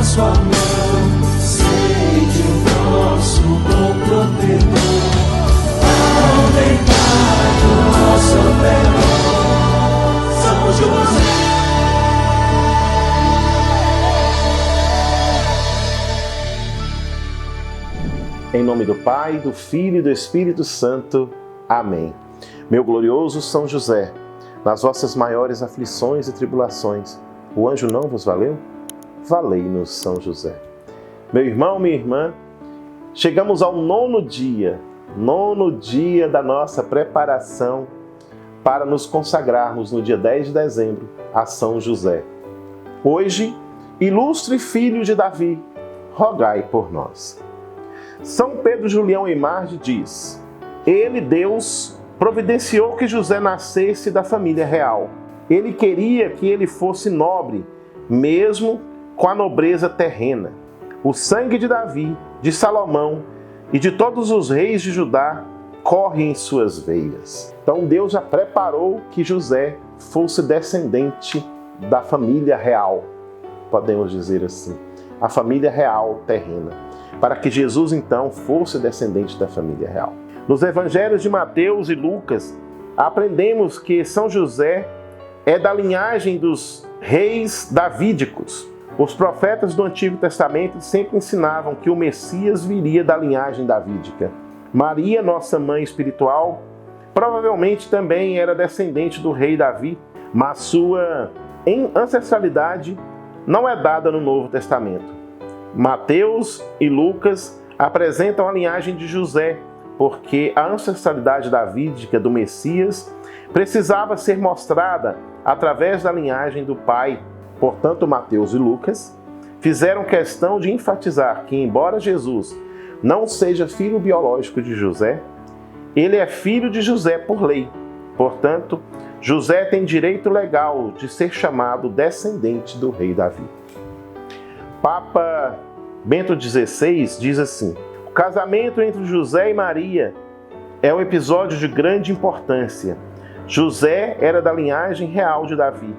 nosso amor, sede o nosso bom protetor. Ao deitar do nosso perol, São José. Em nome do Pai, do Filho e do Espírito Santo. Amém. Meu glorioso São José, nas vossas maiores aflições e tribulações, o anjo não vos valeu? Valei-nos, São José. Meu irmão, minha irmã, chegamos ao nono dia da nossa preparação para nos consagrarmos no dia 10 de dezembro a São José. Hoje, ilustre filho de Davi, rogai por nós. São Pedro Julião Eimarde diz: ele, Deus, providenciou que José nascesse da família real. Ele queria que ele fosse nobre, mesmo com a nobreza terrena. O sangue de Davi, de Salomão e de todos os reis de Judá corre em suas veias. Então Deus já preparou que José fosse descendente da família real, podemos dizer assim, a família real terrena, para que Jesus então fosse descendente da família real. Nos evangelhos de Mateus e Lucas, aprendemos que São José é da linhagem dos reis davídicos. Os profetas do Antigo Testamento sempre ensinavam que o Messias viria da linhagem davídica. Maria, nossa mãe espiritual, provavelmente também era descendente do rei Davi, mas sua ancestralidade não é dada no Novo Testamento. Mateus e Lucas apresentam a linhagem de José, porque a ancestralidade davídica do Messias precisava ser mostrada através da linhagem do pai. Portanto, Mateus e Lucas fizeram questão de enfatizar que, embora Jesus não seja filho biológico de José, ele é filho de José por lei. Portanto, José tem direito legal de ser chamado descendente do rei Davi. Papa Bento XVI diz assim: o casamento entre José e Maria é um episódio de grande importância. José era da linhagem real de Davi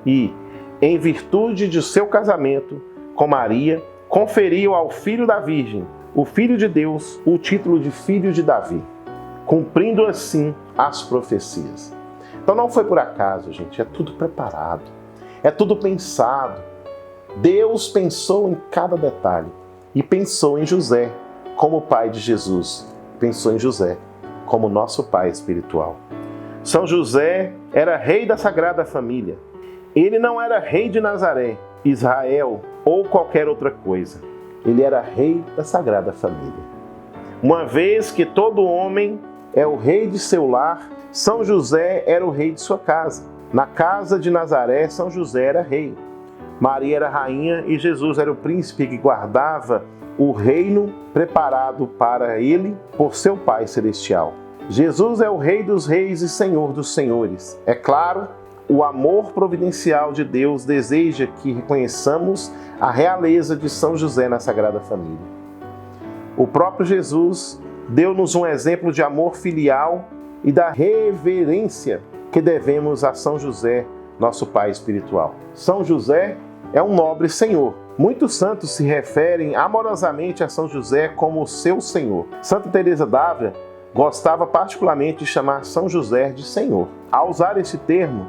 e, em virtude de seu casamento com Maria, conferiu ao filho da Virgem, o Filho de Deus, o título de filho de Davi, cumprindo assim as profecias. Então não foi por acaso, gente, é tudo preparado, é tudo pensado. Deus pensou em cada detalhe e pensou em José como pai de Jesus, pensou em José como nosso pai espiritual. São José era rei da Sagrada Família. Ele não era rei de Nazaré, Israel ou qualquer outra coisa. Ele era rei da Sagrada Família. Uma vez que todo homem é o rei de seu lar, São José era o rei de sua casa. Na casa de Nazaré, São José era rei. Maria era rainha e Jesus era o príncipe que guardava o reino preparado para ele por seu Pai Celestial. Jesus é o Rei dos Reis e Senhor dos Senhores. É claro, o amor providencial de Deus deseja que reconheçamos a realeza de São José na Sagrada Família. O próprio Jesus deu-nos um exemplo de amor filial e da reverência que devemos a São José, nosso pai espiritual. São José é um nobre senhor. Muitos santos se referem amorosamente a São José como seu senhor. Santa Teresa d'Ávila gostava particularmente de chamar São José de Senhor. Ao usar esse termo,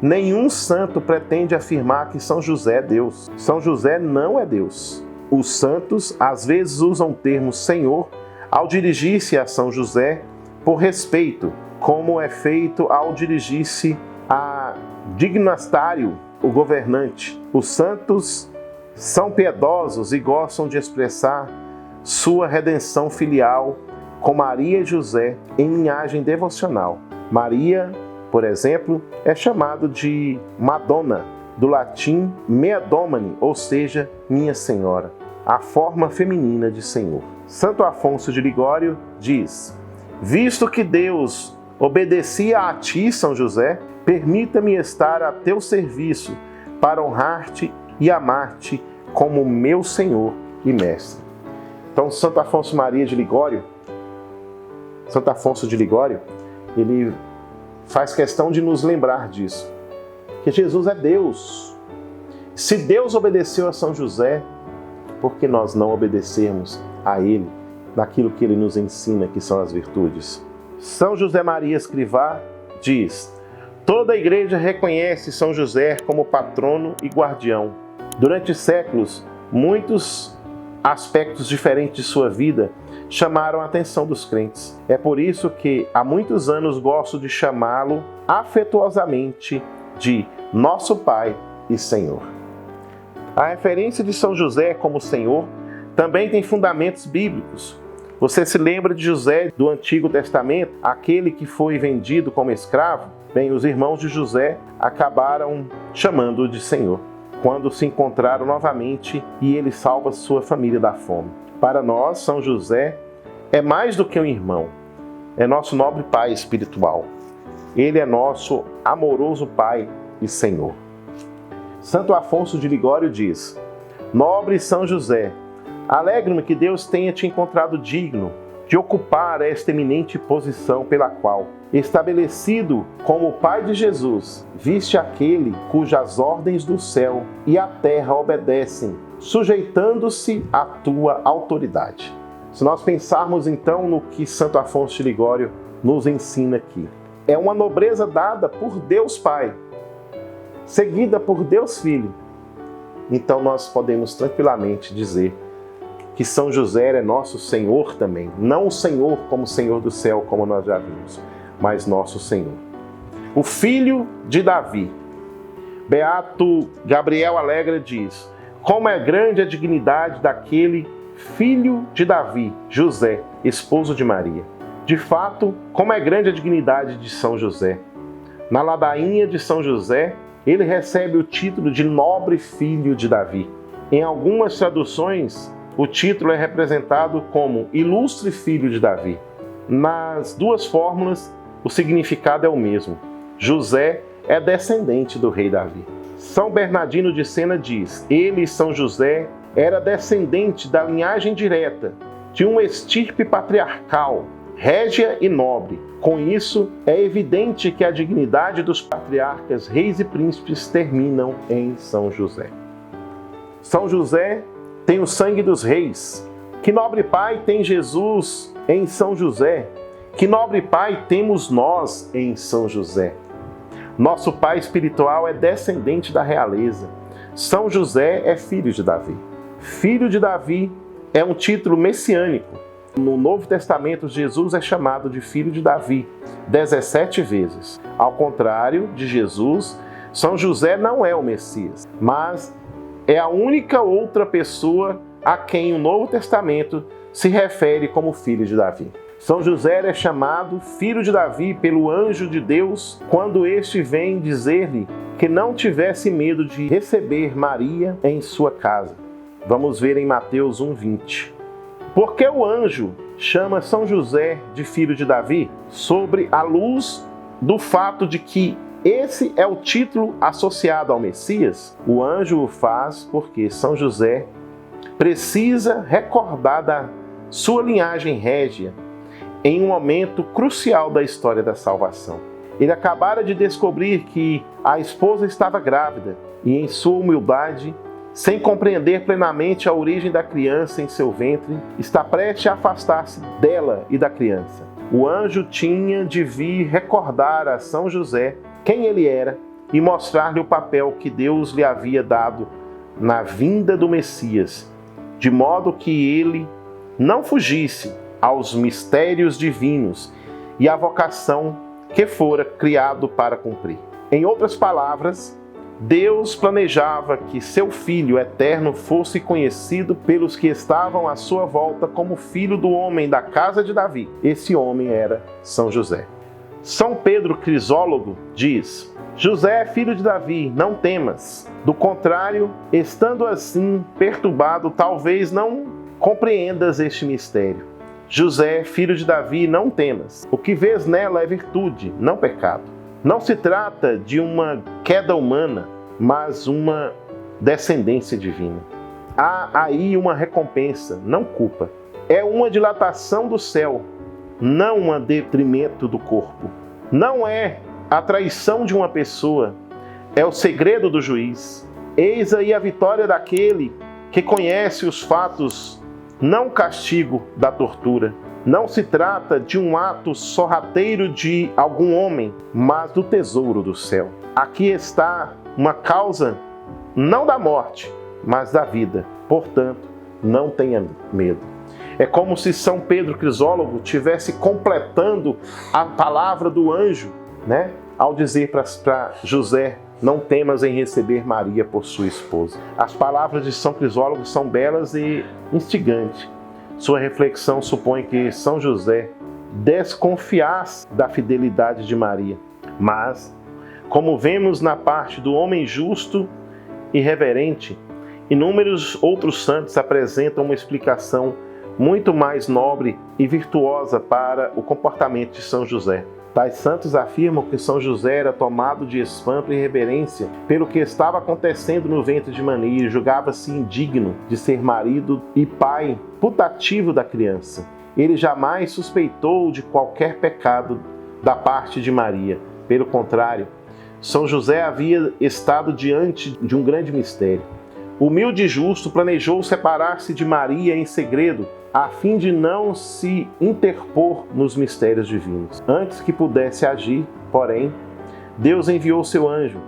nenhum santo pretende afirmar que São José é Deus. São José não é Deus. Os santos às vezes usam o termo Senhor ao dirigir-se a São José por respeito, como é feito ao dirigir-se a dignatário, o governante. Os santos são piedosos e gostam de expressar sua redenção filial com Maria e José em linhagem devocional. Maria, por exemplo, é chamado de Madonna, do latim Mea Domini, ou seja, Minha Senhora, a forma feminina de Senhor. Santo Afonso de Ligório diz: visto que Deus obedecia a ti, São José, permita-me estar a teu serviço para honrar-te e amar-te como meu Senhor e Mestre. Então, Santo Afonso de Ligório, ele faz questão de nos lembrar disso, que Jesus é Deus. Se Deus obedeceu a São José, por que nós não obedecermos a Ele naquilo que Ele nos ensina, que são as virtudes? São José Maria Escrivá diz: toda a igreja reconhece São José como patrono e guardião. Durante séculos, muitos aspectos diferentes de sua vida chamaram a atenção dos crentes. É por isso que há muitos anos gosto de chamá-lo afetuosamente de nosso Pai e Senhor. A referência de São José como Senhor também tem fundamentos bíblicos. Você se lembra de José do Antigo Testamento, aquele que foi vendido como escravo? Bem, os irmãos de José acabaram chamando-o de Senhor, quando se encontraram novamente e ele salva sua família da fome. Para nós, São José é mais do que um irmão, é nosso nobre Pai espiritual. Ele é nosso amoroso Pai e Senhor. Santo Afonso de Ligório diz: nobre São José, alegro-me que Deus tenha te encontrado digno de ocupar esta eminente posição pela qual, estabelecido como o Pai de Jesus, viste aquele cujas ordens do céu e a terra obedecem, sujeitando-se à tua autoridade. Se nós pensarmos então no que Santo Afonso de Ligório nos ensina aqui, é uma nobreza dada por Deus Pai, seguida por Deus Filho. Então nós podemos tranquilamente dizer que São José é nosso Senhor também. Não o Senhor como Senhor do céu, como nós já vimos, mas nosso Senhor. O filho de Davi. Beato Gabriel Alegra diz: como é grande a dignidade daquele filho de Davi, José, esposo de Maria. De fato, como é grande a dignidade de São José. Na ladainha de São José, ele recebe o título de nobre filho de Davi. Em algumas traduções, o título é representado como ilustre filho de Davi. Nas duas fórmulas, o significado é o mesmo. José é descendente do rei Davi. São Bernardino de Sena diz: ele, São José, era descendente da linhagem direta de uma estirpe patriarcal, régia e nobre. Com isso, é evidente que a dignidade dos patriarcas, reis e príncipes terminam em São José. São José tem o sangue dos reis. Que nobre pai tem Jesus em São José? Que nobre pai temos nós em São José? Nosso pai espiritual é descendente da realeza. São José é filho de Davi. Filho de Davi é um título messiânico. No Novo Testamento, Jesus é chamado de filho de Davi 17 vezes. Ao contrário de Jesus, São José não é o Messias, mas é a única outra pessoa a quem o Novo Testamento se refere como filho de Davi. São José é chamado filho de Davi pelo anjo de Deus quando este vem dizer-lhe que não tivesse medo de receber Maria em sua casa. Vamos ver em Mateus 1:20. Por que o anjo chama São José de filho de Davi? Sobre a luz do fato de que esse é o título associado ao Messias, o anjo o faz porque São José precisa recordar da sua linhagem régia em um momento crucial da história da salvação. Ele acabara de descobrir que a esposa estava grávida e, em sua humildade, sem compreender plenamente a origem da criança em seu ventre, está prestes a afastar-se dela e da criança. O anjo tinha de vir recordar a São José quem ele era e mostrar-lhe o papel que Deus lhe havia dado na vinda do Messias, de modo que ele não fugisse aos mistérios divinos e à vocação que fora criado para cumprir. Em outras palavras, Deus planejava que seu Filho eterno fosse conhecido pelos que estavam à sua volta como filho do homem da casa de Davi. Esse homem era São José. São Pedro Crisólogo diz: José é filho de Davi, não temas. Do contrário, estando assim perturbado, talvez não compreendas este mistério. José, filho de Davi, não temas. O que vês nela é virtude, não pecado. Não se trata de uma queda humana, mas uma descendência divina. Há aí uma recompensa, não culpa. É uma dilatação do céu, não um detrimento do corpo. Não é a traição de uma pessoa, é o segredo do juiz. Eis aí a vitória daquele que conhece os fatos, não o castigo da tortura. Não se trata de um ato sorrateiro de algum homem, mas do tesouro do céu. Aqui está uma causa não da morte, mas da vida. Portanto, não tenha medo. É como se São Pedro Crisólogo estivesse completando a palavra do anjo, né? Ao dizer para José: não temas em receber Maria por sua esposa. As palavras de São Crisólogo são belas e instigantes. Sua reflexão supõe que São José desconfiasse da fidelidade de Maria. Mas, como vemos na parte do homem justo e reverente, inúmeros outros santos apresentam uma explicação muito mais nobre e virtuosa para o comportamento de São José. Tais santos afirmam que São José era tomado de espanto e reverência pelo que estava acontecendo no ventre de Maria e julgava-se indigno de ser marido e pai putativo da criança. Ele jamais suspeitou de qualquer pecado da parte de Maria. Pelo contrário, São José havia estado diante de um grande mistério. O humilde e justo planejou separar-se de Maria em segredo, a fim de não se interpor nos mistérios divinos. Antes que pudesse agir, porém, Deus enviou seu anjo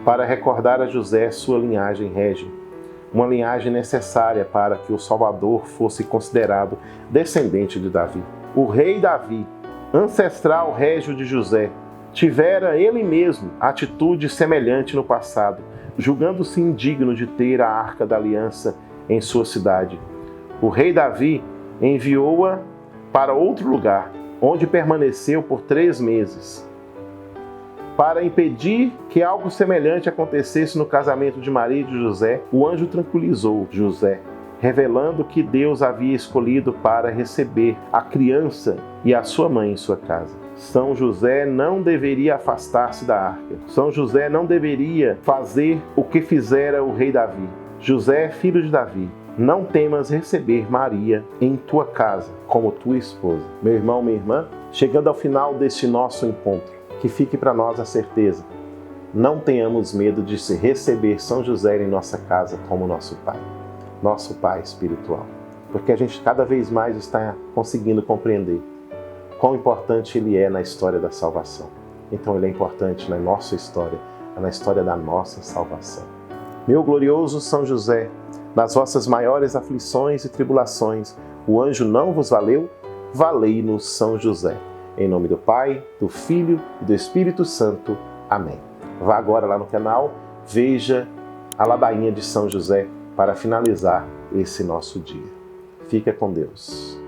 para recordar a José sua linhagem régia, uma linhagem necessária para que o Salvador fosse considerado descendente de Davi. O rei Davi, ancestral régio de José, tivera ele mesmo atitude semelhante no passado, julgando-se indigno de ter a Arca da Aliança em sua cidade. O rei Davi enviou-a para outro lugar, onde permaneceu por 3 meses. Para impedir que algo semelhante acontecesse no casamento de Maria e de José, o anjo tranquilizou José, revelando que Deus havia escolhido para receber a criança e a sua mãe em sua casa. São José não deveria afastar-se da arca. São José não deveria fazer o que fizera o rei Davi. José, filho de Davi, não temas receber Maria em tua casa como tua esposa. Meu irmão, minha irmã, chegando ao final deste nosso encontro, que fique para nós a certeza: não tenhamos medo de se receber São José em nossa casa como nosso pai espiritual. Porque a gente cada vez mais está conseguindo compreender quão importante ele é na história da salvação. Então ele é importante na nossa história, na história da nossa salvação. Meu glorioso São José, nas vossas maiores aflições e tribulações, o anjo não vos valeu? Valei-nos, São José. Em nome do Pai, do Filho e do Espírito Santo. Amém. Vá agora lá no canal, veja a ladainha de São José para finalizar esse nosso dia. Fica com Deus.